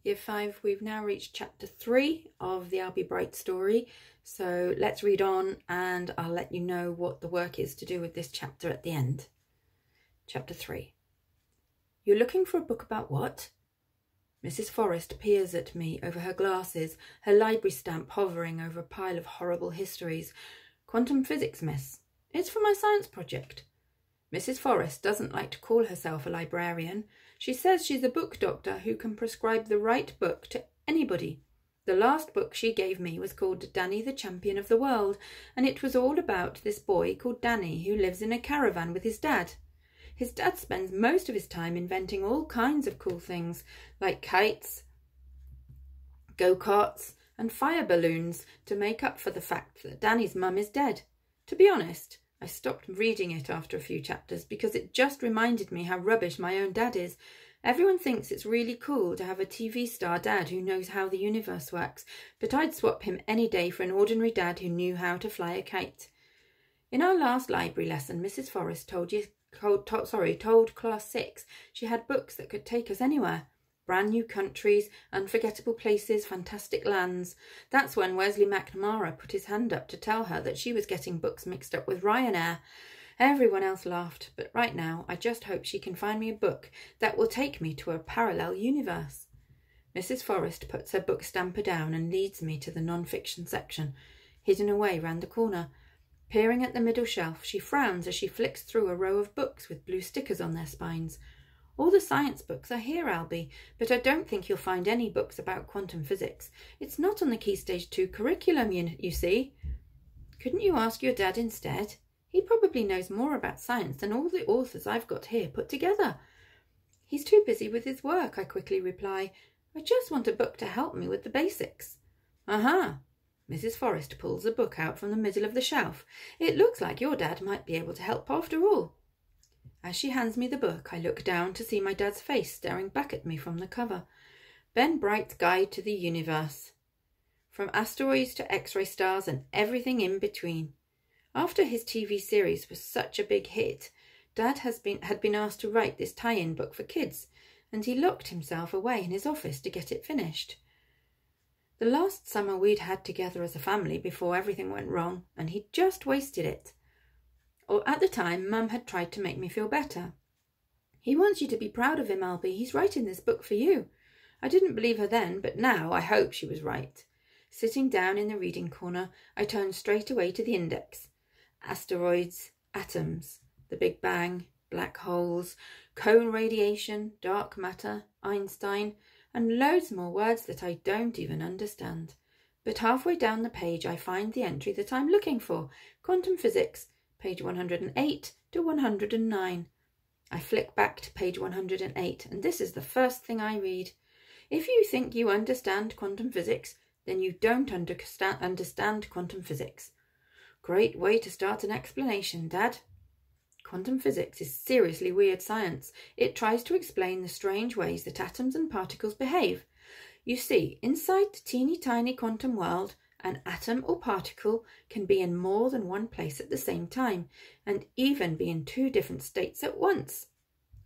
Year 5, we've now reached chapter 3 of the Albie Bright story. So let's read on and I'll let you know what the work is to do with this chapter at the end. Chapter 3. You're looking for a book about what? Mrs. Forrest peers at me over her glasses, her library stamp hovering over a pile of horrible histories. Quantum physics, miss. It's for my science project. Mrs. Forrest doesn't like to call herself a librarian. She says she's a book doctor who can prescribe the right book to anybody. The last book she gave me was called Danny the Champion of the World, and it was all about this boy called Danny who lives in a caravan with his dad. His dad spends most of his time inventing all kinds of cool things, like kites, go-karts, and fire balloons to make up for the fact that Danny's mum is dead. To be honest, I stopped reading it after a few chapters because it just reminded me how rubbish my own dad is. Everyone thinks it's really cool to have a TV star dad who knows how the universe works, but I'd swap him any day for an ordinary dad who knew how to fly a kite. In our last library lesson, Mrs. Forrest told Class 6 she had books that could take us anywhere. Brand new countries, unforgettable places, fantastic lands. That's when Wesley McNamara put his hand up to tell her that she was getting books mixed up with Ryanair. Everyone else laughed, but right now I just hope she can find me a book that will take me to a parallel universe. Mrs. Forrest puts her book stamper down and leads me to the non-fiction section, hidden away round the corner. Peering at the middle shelf, she frowns as she flicks through a row of books with blue stickers on their spines. All the science books are here, Albie, but I don't think you'll find any books about quantum physics. It's not on the Key Stage 2 curriculum, you see. Couldn't you ask your dad instead? He probably knows more about science than all the authors I've got here put together. He's too busy with his work, I quickly reply. I just want a book to help me with the basics. Aha! Mrs. Forrest pulls a book out from the middle of the shelf. It looks like your dad might be able to help after all. As she hands me the book, I look down to see my dad's face staring back at me from the cover. Ben Bright's Guide to the Universe. From asteroids to X-ray stars and everything in between. After his TV series was such a big hit, Dad had been asked to write this tie-in book for kids, and he locked himself away in his office to get it finished. The last summer we'd had together as a family before everything went wrong, and he'd just wasted it. Or at the time, Mum had tried to make me feel better. He wants you to be proud of him, Albie. He's writing this book for you. I didn't believe her then, but now I hope she was right. Sitting down in the reading corner, I turned straight away to the index. Asteroids, atoms, the Big Bang, black holes, cone radiation, dark matter, Einstein, and loads more words that I don't even understand. But halfway down the page I find the entry that I'm looking for, quantum physics, page 108 to 109. I flick back to page 108, and this is the first thing I read. If you think you understand quantum physics, then you don't understand quantum physics. Great way to start an explanation, Dad. Quantum physics is seriously weird science. It tries to explain the strange ways that atoms and particles behave. You see, inside the teeny tiny quantum world, an atom or particle can be in more than one place at the same time, and even be in two different states at once.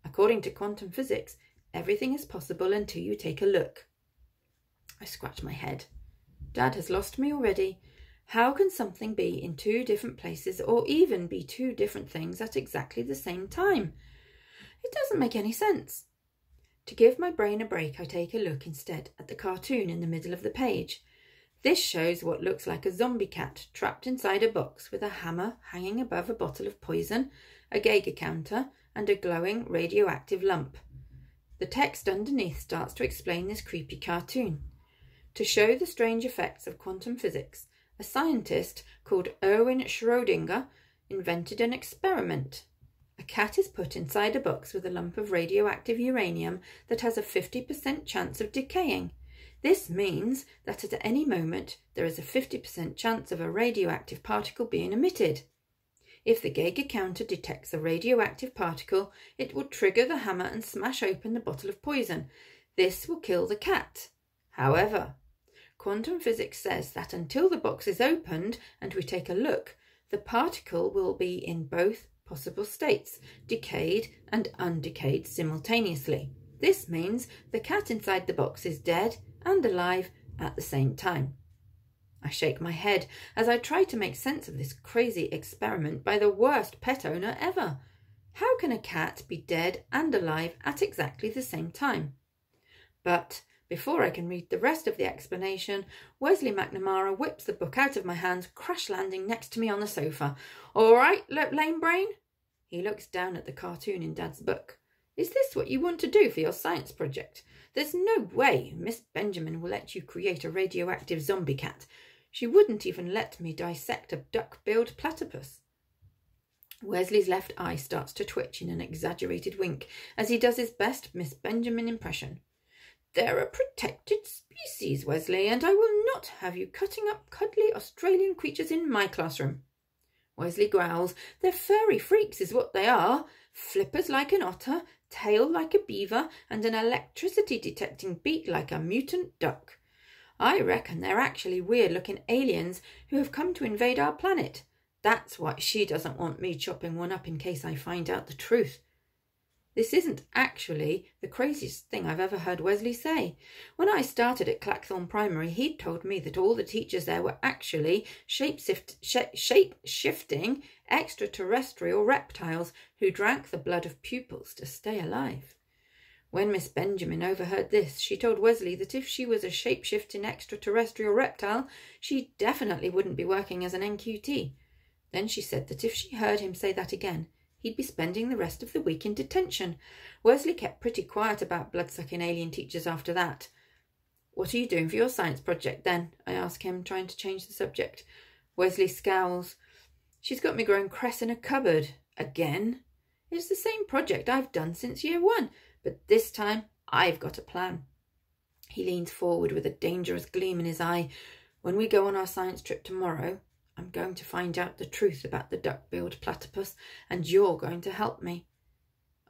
According to quantum physics, everything is possible until you take a look. I scratch my head. Dad has lost me already. How can something be in two different places or even be two different things at exactly the same time? It doesn't make any sense. To give my brain a break, I take a look instead at the cartoon in the middle of the page. This shows what looks like a zombie cat trapped inside a box with a hammer hanging above a bottle of poison, a Geiger counter, and a glowing radioactive lump. The text underneath starts to explain this creepy cartoon. To show the strange effects of quantum physics, a scientist called Erwin Schrödinger invented an experiment. A cat is put inside a box with a lump of radioactive uranium that has a 50% chance of decaying. This means that at any moment there is a 50% chance of a radioactive particle being emitted. If the Geiger counter detects a radioactive particle, it will trigger the hammer and smash open the bottle of poison. This will kill the cat. However, quantum physics says that until the box is opened and we take a look, the particle will be in both possible states, decayed and undecayed simultaneously. This means the cat inside the box is dead and alive at the same time. I shake my head as I try to make sense of this crazy experiment by the worst pet owner ever. How can a cat be dead and alive at exactly the same time? But before I can read the rest of the explanation, Wesley McNamara whips the book out of my hands, crash landing next to me on the sofa. "All right, lame brain?" He looks down at the cartoon in Dad's book. "Is this what you want to do for your science project? There's no way Miss Benjamin will let you create a radioactive zombie cat. She wouldn't even let me dissect a duck-billed platypus." Wesley's left eye starts to twitch in an exaggerated wink as he does his best Miss Benjamin impression. "They're a protected species, Wesley, and I will not have you cutting up cuddly Australian creatures in my classroom." Wesley growls. "They're furry freaks is what they are. Flippers like an otter, tail like a beaver, and an electricity-detecting beak like a mutant duck. I reckon they're actually weird-looking aliens who have come to invade our planet. That's why she doesn't want me chopping one up in case I find out the truth." This isn't actually the craziest thing I've ever heard Wesley say. When I started at Clackthorne Primary, he'd told me that all the teachers there were actually shape-shifting extraterrestrial reptiles who drank the blood of pupils to stay alive. When Miss Benjamin overheard this, she told Wesley that if she was a shape-shifting extraterrestrial reptile, she definitely wouldn't be working as an NQT. Then she said that if she heard him say that again, he'd be spending the rest of the week in detention. Wesley kept pretty quiet about blood-sucking alien teachers after that. "What are you doing for your science project then?" I ask him, trying to change the subject. Wesley scowls. "She's got me growing cress in a cupboard. Again? It's the same project I've done since year 1, but this time I've got a plan." He leans forward with a dangerous gleam in his eye. "When we go on our science trip tomorrow, I'm going to find out the truth about the duck-billed platypus, and you're going to help me."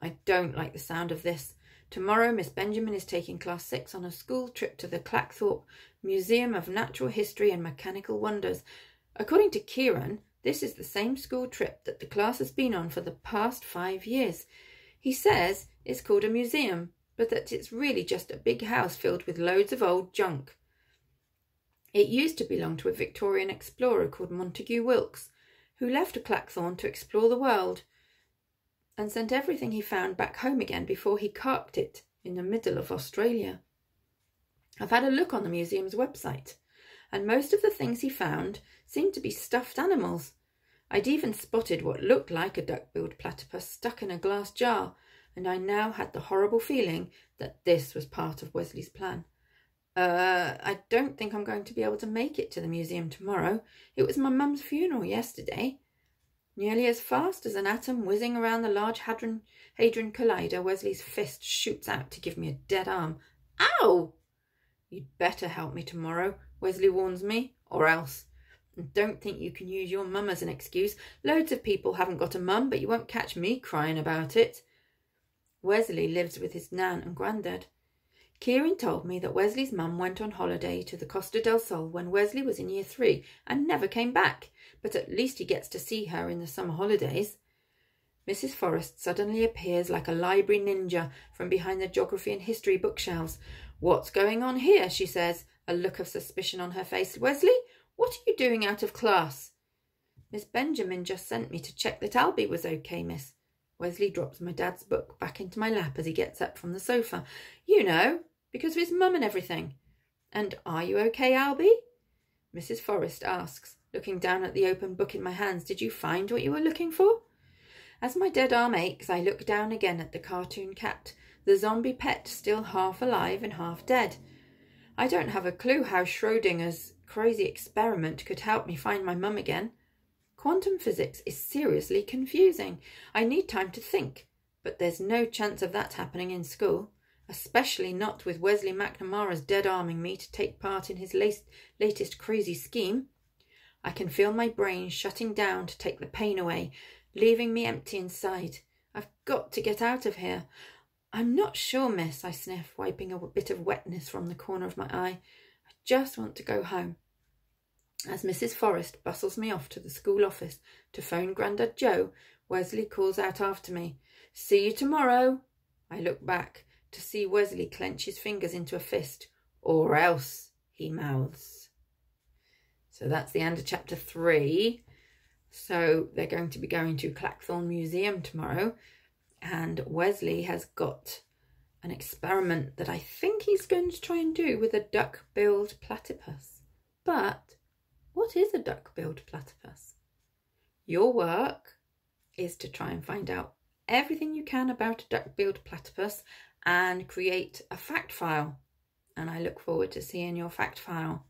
I don't like the sound of this. Tomorrow, Miss Benjamin is taking Class 6 on a school trip to the Clackthorpe Museum of Natural History and Mechanical Wonders. According to Kieran, this is the same school trip that the class has been on for the past 5 years. He says it's called a museum, but that it's really just a big house filled with loads of old junk. It used to belong to a Victorian explorer called Montague Wilkes, who left Clackthorne to explore the world and sent everything he found back home again before he carked it in the middle of Australia. I've had a look on the museum's website, and most of the things he found seemed to be stuffed animals. I'd even spotted what looked like a duck-billed platypus stuck in a glass jar, and I now had the horrible feeling that this was part of Wesley's plan. I don't think I'm going to be able to make it to the museum tomorrow. It was my mum's funeral yesterday." Nearly as fast as an atom whizzing around the Large Hadron Collider, Wesley's fist shoots out to give me a dead arm. "Ow!" "You'd better help me tomorrow," Wesley warns me, "or else. And don't think you can use your mum as an excuse. Loads of people haven't got a mum, but you won't catch me crying about it." Wesley lives with his nan and granddad. Kieran told me that Wesley's mum went on holiday to the Costa del Sol when Wesley was in year 3 and never came back, but at least he gets to see her in the summer holidays. Mrs. Forrest suddenly appears like a library ninja from behind the geography and history bookshelves. "What's going on here?" she says, a look of suspicion on her face. "Wesley, what are you doing out of class?" "Miss Benjamin just sent me to check that Albie was okay, miss." Wesley drops my dad's book back into my lap as he gets up from the sofa. "You know, because of his mum and everything." "And are you okay, Albie?" Mrs. Forrest asks, looking down at the open book in my hands. "Did you find what you were looking for?" As my dead arm aches, I look down again at the cartoon cat, the zombie pet still half alive and half dead. I don't have a clue how Schrodinger's crazy experiment could help me find my mum again. Quantum physics is seriously confusing. I need time to think, but there's no chance of that happening in school, especially not with Wesley McNamara's dead-arming me to take part in his latest crazy scheme. I can feel my brain shutting down to take the pain away, leaving me empty inside. I've got to get out of here. "I'm not sure, miss," I sniff, wiping a bit of wetness from the corner of my eye. "I just want to go home." As Mrs. Forrest bustles me off to the school office to phone Grandad Joe, Wesley calls out after me, "See you tomorrow." I look back. to see Wesley clench his fingers into a fist. Or else, he mouths. So that's the end of chapter 3. So they're going to be going to Clackthorne Museum tomorrow. And Wesley has got an experiment that I think he's going to try and do with a duck-billed platypus. But what is a duck-billed platypus? Your work is to try and find out everything you can about a duck-billed platypus and create a fact file. And I look forward to seeing your fact file.